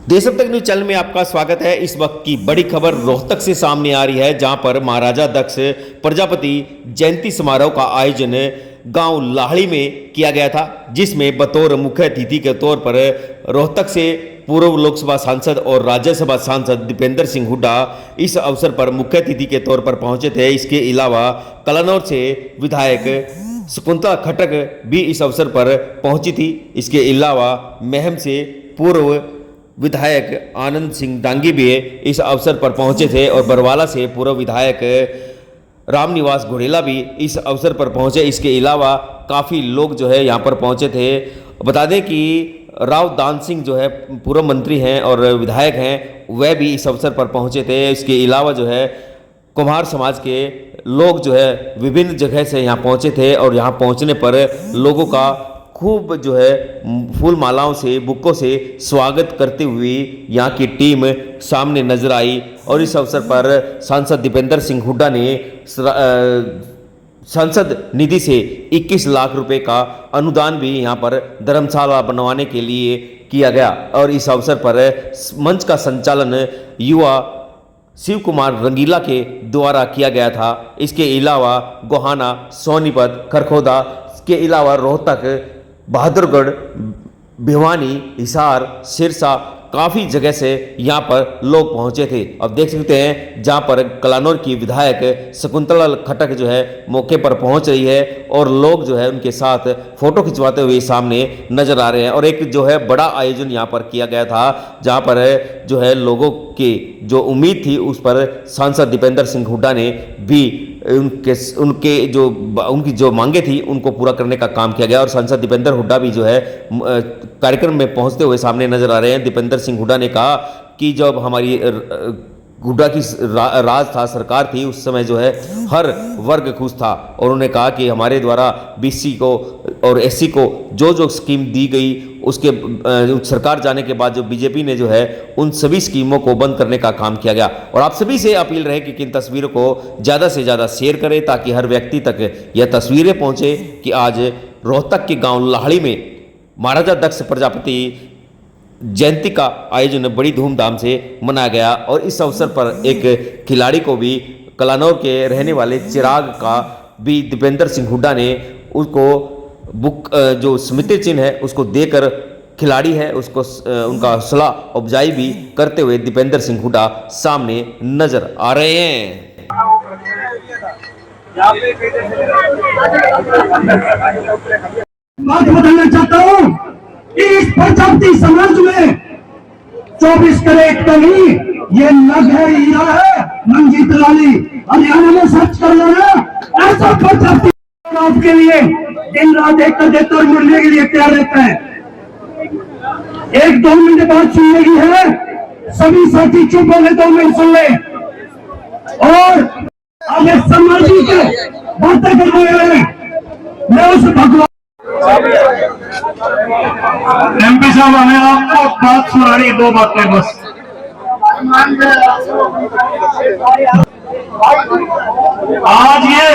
देशम तक news channel में आपका स्वागत है। इस वक्त की बड़ी खबर रोहतक से सामने आ रही है, जहां पर महाराजा दक्ष प्रजापति जयंती समारोह का आयोजन गांव लाहड़ी में किया गया था, जिसमें बतौर मुख्य अतिथि के तौर पर रोहतक से पूर्व लोकसभा सांसद और राज्यसभा सांसद दीपेंद्र सिंह हुड्डा इस अवसर पर मुख्य अतिथि के तौर पर पहुंचे थे। इसके अलावा कलानौर से विधायक शकुंतला खट्टक भी इस अवसर पर पहुंची थी। इसके अलावा महम से पूर्व विधायक आनंद सिंह डांगी भी इस अवसर पर पहुंचे थे और बरवाला से पूर्व विधायक रामनिवास घोड़ेला भी इस अवसर पर पहुंचे। इसके अलावा काफ़ी लोग जो है यहाँ पर पहुंचे थे। बता दें कि राव दान सिंह जो है पूर्व मंत्री हैं और विधायक हैं, वह भी इस अवसर पर पहुंचे थे। इसके अलावा जो है कुम्हार समाज के लोग जो है विभिन्न जगह से यहाँ पहुंचे थे और यहाँ पहुंचने पर लोगों का खूब जो है फूल मालाओं से बुक्कों से स्वागत करते हुए यहाँ की टीम सामने नजर आई। और इस अवसर पर सांसद दीपेंद्र सिंह हुड्डा ने सांसद निधि से 21 लाख रुपए का अनुदान भी यहाँ पर धर्मशाला बनवाने के लिए किया गया। और इस अवसर पर मंच का संचालन युवा शिव कुमार रंगीला के द्वारा किया गया था। इसके अलावा गोहाना, सोनीपत, खरखोदा के अलावा रोहतक, बहादुरगढ़, भिवानी, हिसार, सिरसा काफ़ी जगह से यहाँ पर लोग पहुँचे थे। अब देख सकते हैं जहाँ पर कलानौर की विधायक शकुंतला खट्टक जो है मौके पर पहुँच रही है और लोग जो है उनके साथ फोटो खिंचवाते हुए सामने नजर आ रहे हैं। और एक जो है बड़ा आयोजन यहाँ पर किया गया था, जहाँ पर जो है लोगों की जो उम्मीद थी उस पर सांसद दीपेंद्र सिंह हुड्डा ने भी उनकी जो मांगे थी उनको पूरा करने का काम किया गया। और सांसद दीपेंद्र हुड्डा भी जो है कार्यक्रम में पहुंचते हुए सामने नजर आ रहे हैं। दीपेंद्र सिंह हुड्डा ने कहा कि जब हमारी हुड्डा की राज था, सरकार थी, उस समय जो है हर वर्ग खुश था। और उन्होंने कहा कि हमारे द्वारा बीसी को और एससी को जो जो स्कीम दी गई, उसके सरकार जाने के बाद जो बीजेपी ने जो है उन सभी स्कीमों को बंद करने का काम किया गया। और आप सभी से अपील रहे कि इन तस्वीरों को ज़्यादा से ज़्यादा शेयर करें, ताकि हर व्यक्ति तक यह तस्वीरें पहुँचे कि आज रोहतक के गाँव लाहड़ी में महाराजा दक्ष प्रजापति जयंती का आयोजन बड़ी धूमधाम से मनाया गया। और इस अवसर पर एक खिलाड़ी को भी कलानौर के रहने वाले चिराग का भी दीपेंद्र सिंह हुड्डा ने उसको बुक जो स्मृति चिन्ह है उसको देकर, खिलाड़ी है उसको उनका हौसला अफजाई भी करते हुए दीपेंद्र सिंह हुड्डा सामने नजर आ रहे हैं। बात बताना चाहता हूँ कि इस प्रजापति समाज में 24 कैरेट का नहीं, ये नग है, हीरा है, मंजीत लाली। हरियाणा में सर्च कर लेना, ऐसा प्रजापति के लिए दिन रात एक कर देता और मरने के लिए तैयार रहता है। 1-2 मिनट बात सुनने की है, सभी साथी चुप हो गए, 2 मिनट सुन ले। और अब सामाजिक बातें करने वाले मैं उस भगवान एमपी साहब, हमें आपको बात सुनानी है, 2 बातें बस। आज ये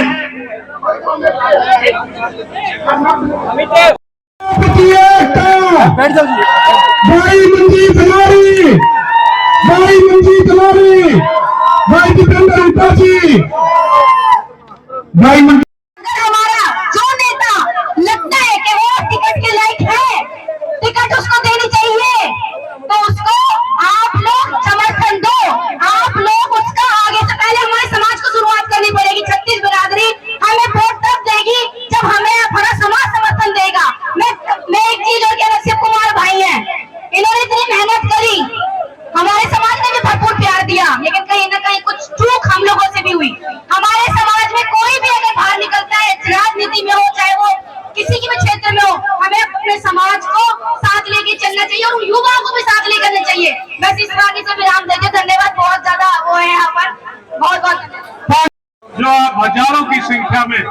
भाई मंजीत लारी, भाई मंजीत लारी, भाई दीपेंद्र हुड्डा जी, भाई टिकट उसको देनी चाहिए, तो उसको आप लोग समर्थन दो। आप लोग उसका आगे से पहले हमारे समाज को शुरुआत करनी पड़ेगी। 36 बिरादरी हमें वोट तब देगी जब हमें हमारा समाज समर्थन देगा। मैं एक चीज और कह रहा, शिव कुमार भाई हैं, इन्होंने इतनी मेहनत करी, हमारे समाज ने भी भरपूर प्यार दिया, लेकिन कहीं ना कहीं कुछ चूक हम लोगों से भी हुई। हमारे समाज में कोई भी अगर बाहर निकलता है, राजनीति में हो चाहे वो किसी की भी क्षेत्र में हो, हमें अपने समाज को साथ लेके चलना चाहिए और युवाओं को भी साथ लेकर चलना चाहिए। बस इस बात से विराम देते, धन्यवाद। बहुत ज्यादा वो है यहाँ पर, बहुत बहुत जो हजारों की संख्या में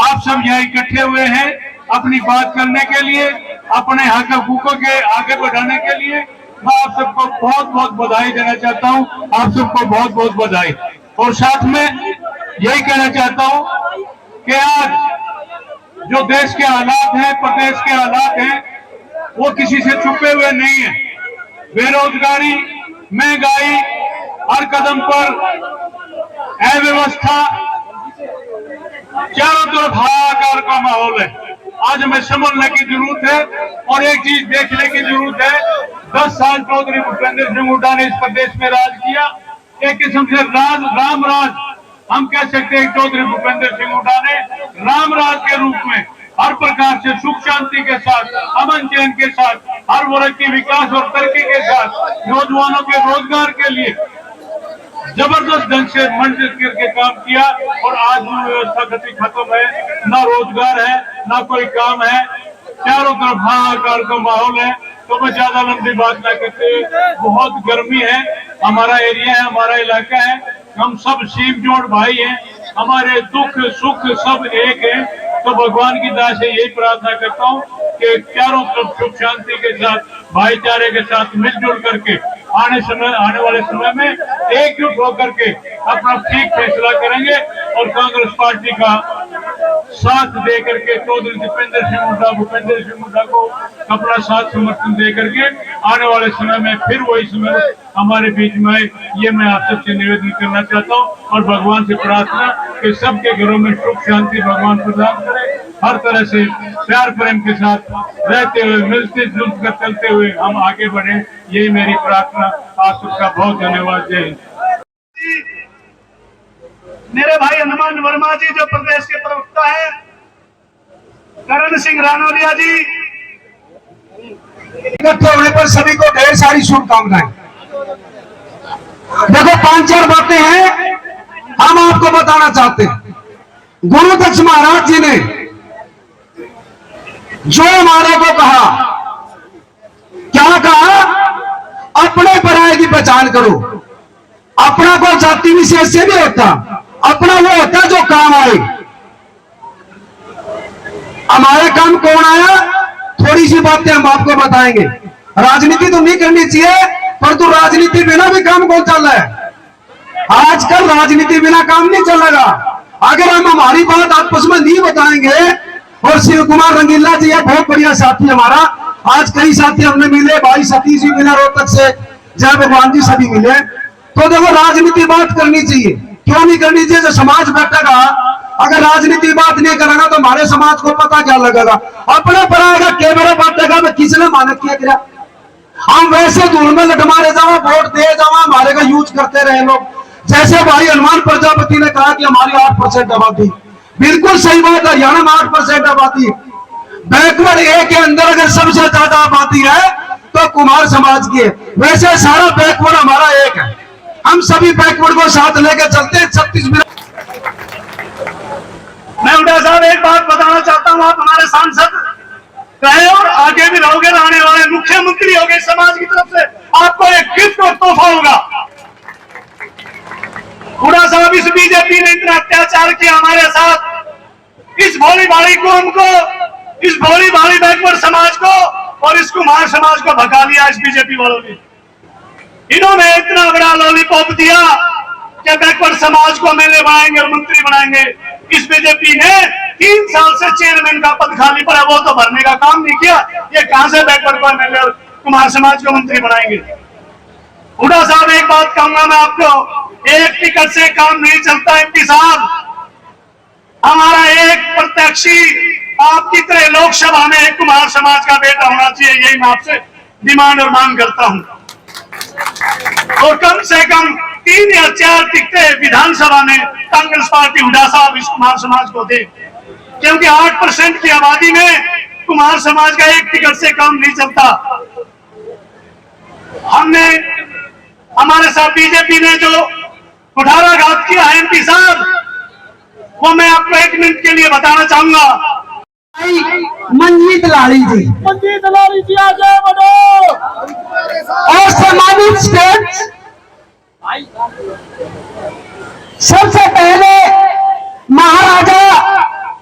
आप सब यहाँ इकट्ठे हुए हैं अपनी बात करने के लिए, अपने हक हकूकों के आगे बढ़ाने के लिए, मैं आप सबको बहुत बहुत बधाई देना चाहता हूँ। आप सबको बहुत बहुत बधाई। और साथ में यही कहना चाहता हूँ कि आज जो देश के हालात हैं, प्रदेश के हालात हैं, वो किसी से छुपे हुए नहीं है। बेरोजगारी, महंगाई, हर कदम पर अव्यवस्था, चारों तरफ हाहाकार का माहौल है। आज हमें समझने की जरूरत है और एक चीज देखने की जरूरत है। 10 साल चौधरी भूपेंद्र सिंह हुड्डा ने इस प्रदेश में राज किया। एक किस्म से राम राज हम कह सकते हैं। चौधरी भूपेंद्र सिंह हुड्डा ने राम राज के रूप में हर प्रकार से सुख शांति के साथ, अमन चैन के साथ, हर वर्ग के विकास और तरक्की के साथ, नौजवानों के रोजगार के लिए जबरदस्त ढंग से मंडित करके काम किया। और आज वो व्यवस्था गति खत्म है, ना रोजगार है, ना कोई काम है, चारों तरफ हाहाकार का माहौल है। तो मैं ज्यादा लंबी बात ना करते, बहुत गर्मी है, हमारा एरिया है, हमारा इलाका है, हम सब सीम जोड़ भाई हैं, हमारे दुख सुख सब एक है। तो भगवान की दया से यही प्रार्थना करता हूँ कि चारों तरफ सुख शांति के साथ, भाईचारे के साथ मिलजुल करके आने वाले समय में एकजुट होकर के अपना ठीक फैसला करेंगे और कांग्रेस पार्टी का साथ दे करके चौधरी दीपेंद्र सिंह हुड्डा, भूपेंद्र सिंह हुड्डा को अपना साथ समर्थन दे करके आने वाले समय में फिर वही समय हमारे बीच में आए, ये मैं आप सबसे निवेदन करना चाहता हूँ। और भगवान से प्रार्थना कि सबके घरों में सुख शांति भगवान प्रदान करे, हर तरह से प्यार प्रेम के साथ रहते हुए, मिलते जुलकर चलते हुए हम आगे बढ़े, यही मेरी प्रार्थना। आप सबका बहुत धन्यवाद। जय हिंद। मेरे भाई हनुमान वर्मा जी जो प्रदेश के प्रवक्ता हैं, करण सिंह रानौरिया जी, इकट्ठे होने पर सभी को ढेर सारी शुभकामनाएं। देखो 5-4 बातें हैं हम आपको बताना चाहते हैं। गुरु दक्ष महाराज जी ने जो हमारे को कहा, क्या कहा? अपने पराये की पहचान करो। अपना कोई जाति विशेष से नहीं होता, अपना वो होता जो काम आए। हमारे काम कौन आया? थोड़ी सी बातें हम आपको बताएंगे। राजनीति तो नहीं करनी चाहिए, परंतु राजनीति बिना भी काम कौन चल रहा है? आजकल राजनीति बिना काम नहीं चलेगा। अगर हम हमारी बात आपस में नहीं बताएंगे, और शिव कुमार रंगीला जी है बहुत बढ़िया साथी हमारा, आज कई साथी हमने मिले, भाई सतीश जी मिला रोहतक से, जय भगवान जी सभी मिले। तो देखो राजनीति बात करनी चाहिए, क्यों नहीं करनी चाहिए? जो समाज बैठेगा, अगर राजनीति बात नहीं करेगा तो हमारे समाज को पता क्या लगेगा? अपने पर आएगा कैमरा बांटेगा, मैं किसने मानक किया गया? हम वैसे धूल में लट मारे जाओ, वोट दे जाओ, हमारे का यूज करते रहे लोग। जैसे भाई हनुमान प्रजापति ने कहा कि हमारी 8% आबादी, बिल्कुल सही बात है, हरियाणा में 8% आबादी। बैकवर्ड ए के अंदर अगर सबसे ज्यादा आबादी है तो कुमार समाज की है। वैसे सारा बैकवर्ड हमारा एक है, हम सभी बैकवर्ड को साथ लेकर चलते हैं। 36 मिनट मैं हुड्डा साहब एक बात बताना चाहता हूँ, आप हमारे सांसद रहे और आगे भी रहोगे, रहने वाले मुख्यमंत्री होंगे समाज की तरफ से, आपको एक गिफ्ट और तोहफा होगा। हुड्डा साहब, इस बीजेपी ने इतना अत्याचार किया हमारे साथ, इस भोली भाली कौम को, इस भोली भाली बैकवर्ड समाज को और इस कुमार समाज को भगा लिया इस बीजेपी वालों ने। इन्होंने इतना बड़ा लॉलीपॉप दिया कि बैकवर्ड समाज को एमएलए बनाएंगे और मंत्री बनाएंगे। इस बीजेपी ने 3 साल से चेयरमैन का पद खाली पड़ा, वो तो भरने का काम नहीं किया। ये कहां से बैकवर्ड को एमएलए और कुमार समाज को मंत्री बनाएंगे? हुड्डा साहब एक बात कहूंगा मैं आपको, एक टिकट से काम नहीं चलता। एमपी साहब, हमारा एक प्रत्याशी आपकी तरह लोकसभा में एक कुमार समाज का बेटा होना चाहिए, यही मैं आपसे डिमांड और मांग करता हूं। और कम से कम 3 या 4 टिकटें विधानसभा में कांग्रेस पार्टी हुड्डा साहब इस कुमार समाज को दे, क्योंकि 8% की आबादी में कुमार समाज का एक टिकट से काम नहीं चलता। हमने, हमारे साथ बीजेपी ने जो कुठाराघात किया है एमपी साहब, वो मैं आपको 1 मिनट के लिए बताना चाहूंगा। मंजीत लाड़ी जी, मंजीत लाड़ी जी आगे बढ़ो। और सम्मानित स्टेट, सबसे पहले महाराजा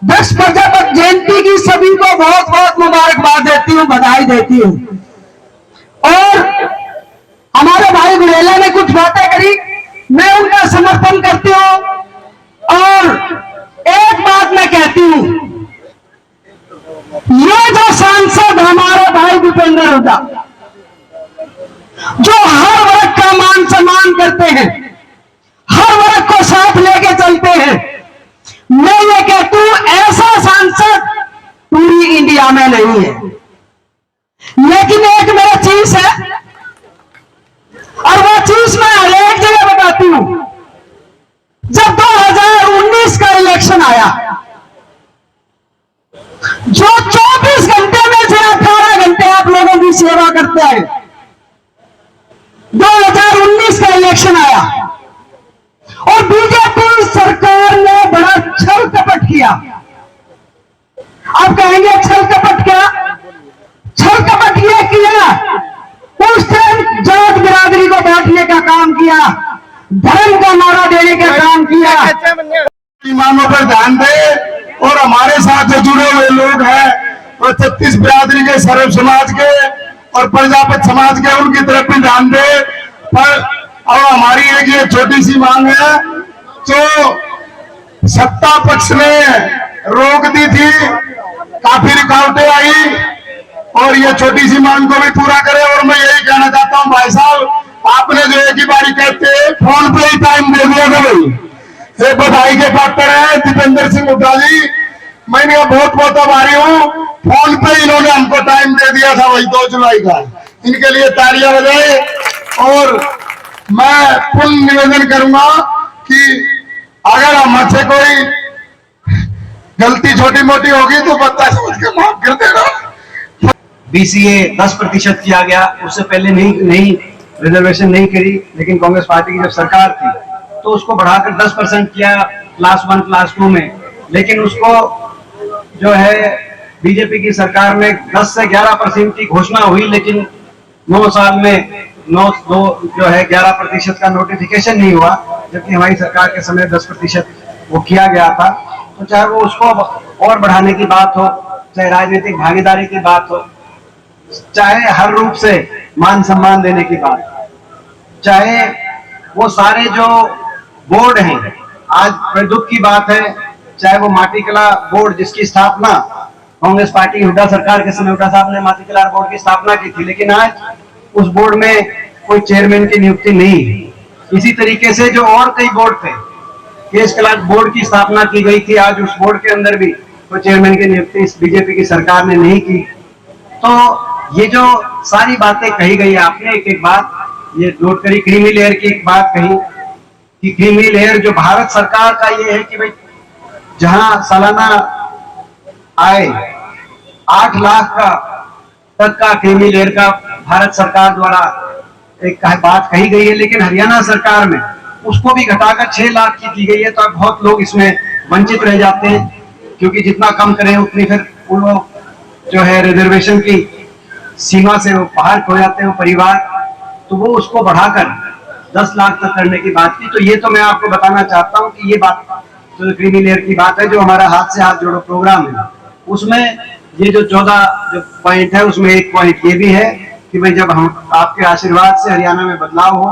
दक्ष प्रजापति जयंती की सभी को बहुत बहुत मुबारकबाद देती हूँ, बधाई देती हूँ। और हमारे भाई गुरेला ने कुछ बातें करी, मैं उनका समर्थन करती हूँ। और एक बात मैं कहती हूँ, ये जो सांसद हमारे भाई भूपेंद्र हुड्डा, जो हर वर्ग का मान सम्मान करते हैं, हर वर्ग को साथ लेके चलते हैं। मैं ये कहता हूं ऐसा सांसद पूरी इंडिया में नहीं है। लेकिन एक मेरा चीज है और वो चीज मैं हर एक जगह बताती हूं। जब 2019 का इलेक्शन आया, जो 24 घंटे में से 18 घंटे आप लोगों की सेवा करते हैं, 2019 का इलेक्शन आया और बीजेपी सरकार ने बड़ा छल कपट किया। आप कहेंगे छल कपट क्या? छल कपट ये किया, उस टाइम जाट बिरादरी को बांटने का काम किया, धर्म का नारा देने का काम किया। ईमानों पर ध्यान दे और हमारे साथ जो जुड़े हुए लोग हैं और 36 बिरादरी के, सर्व समाज के और प्रजापति समाज के, उनकी तरफ भी ध्यान दे। पर और हमारी एक ये छोटी सी मांग है जो सत्ता पक्ष ने रोक दी थी, काफी रुकावटें आई और ये छोटी सी मांग को भी पूरा करे। और मैं यही कहना चाहता हूं भाई साहब, आपने जो एक ही बारी कहते फोन पे ही टाइम दे दिया था भाई। ये बधाई के पात्र है दीपेंद्र सिंह हुड्डा जी, मैंने बहुत बहुत आभारी हूँ। फोन पे इन्होंने हमको टाइम दे दिया था वही 2 जुलाई का, इनके लिए तालियां बजाए। और मैं पुनः निवेदन करूंगा कि अगर हमसे कोई गलती छोटी मोटी होगी तो बच्चा समझ के माफ कर देना। BCA 10% किया गया, उससे पहले नहीं रिजर्वेशन नहीं करी, लेकिन कांग्रेस पार्टी की जब सरकार थी तो उसको बढ़ाकर 10% किया क्लास 1 क्लास 2 में। लेकिन उसको जो है बीजेपी की सरकार में 10 से 11% की घोषणा हुई, लेकिन 9 साल में 9 जो है 11% का नोटिफिकेशन नहीं हुआ, जबकि हमारी सरकार के समय 10% वो किया गया था। तो चाहे वो उसको और बढ़ाने की बात हो, चाहे राजनीतिक भागीदारी की बात हो, चाहे हर रूप से मान सम्मान देने की बात, चाहे वो सारे जो बोर्ड हैं, आज बड़े दुख की बात है, चाहे वो माटी कला बोर्ड जिसकी स्थापना कांग्रेस पार्टी हुड्डा सरकार के समय हुड्डा साहब ने माटी कला बोर्ड की स्थापना की थी, लेकिन आज उस बोर्ड में कोई चेयरमैन की नियुक्ति नहीं है। इसी तरीके से जो और कई बोर्ड थे, केस कला बोर्ड की स्थापना की गई थी, आज उस बोर्ड के अंदर भी कोई चेयरमैन की नियुक्ति इस बीजेपी की सरकार ने नहीं की। तो ये जो सारी बातें कही गई, आपने एक एक बात ये नोट करी, क्रीमी लेयर की एक बात कही कि क्रीमी लेयर जो भारत सरकार का ये है कि भाई जहां सालाना आय 8 लाख का तक का क्रीमी लेयर का भारत सरकार द्वारा एक बात कही गई है, लेकिन हरियाणा सरकार में उसको भी घटाकर 6 लाख की गई है। तो अब बहुत लोग इसमें वंचित रह जाते हैं, क्योंकि जितना कम करें उतनी फिर वो लोग जो है रिजर्वेशन की सीमा से वो बाहर हो जाते हैं वो परिवार, तो वो उसको बढ़ाकर 10 लाख तक करने की बात की। तो ये तो मैं आपको बताना चाहता हूँ कि ये बात जो क्रीमी लेयर की बात है, जो हमारा हाथ से हाथ जोड़ो प्रोग्राम है, उसमें ये जो 14 जो पॉइंट है, उसमें एक पॉइंट ये भी है कि भाई जब हम आपके आशीर्वाद से हरियाणा में बदलाव हो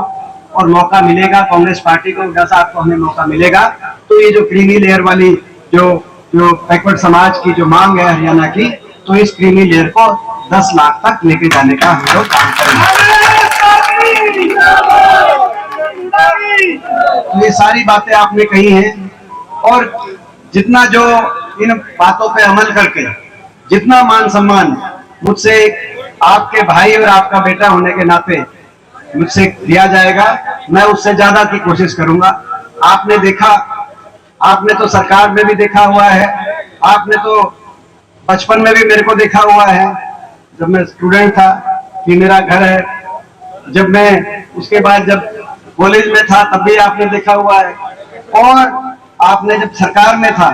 और मौका मिलेगा कांग्रेस पार्टी को, हुड्डा साहब को हमें मौका मिलेगा, तो ये जो क्रीमी लेयर वाली जो बैकवर्ड समाज की जो मांग है हरियाणा की, तो इस क्रीमी लेयर को 10 लाख तक लेके जाने का हम लोग काम करेंगे। तो ये सारी बातें आपने कही हैं, और जितना जो इन बातों पे अमल करके जितना मान सम्मान मुझसे आपके भाई और आपका बेटा होने के नाते मुझसे दिया जाएगा, मैं उससे ज्यादा की कोशिश करूंगा। आपने देखा, आपने तो सरकार में भी देखा हुआ है, आपने तो बचपन में भी मेरे को देखा हुआ है, जब मैं स्टूडेंट था कि मेरा घर है, जब मैं उसके बाद जब कॉलेज में था तब भी आपने देखा हुआ है, और आपने जब सरकार में था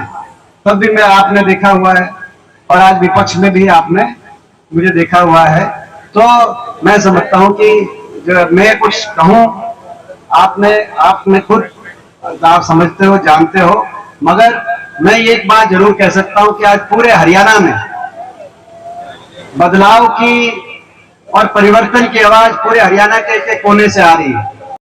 तब भी मैं आपने देखा हुआ है, और आज विपक्ष में भी आपने मुझे देखा हुआ है। तो मैं समझता हूं कि जो मैं कुछ कहूं, आपने खुद आप समझते हो, जानते हो, मगर मैं ये एक बात जरूर कह सकता हूं कि आज पूरे हरियाणा में बदलाव की और परिवर्तन की आवाज पूरे हरियाणा के कोने से आ रही है।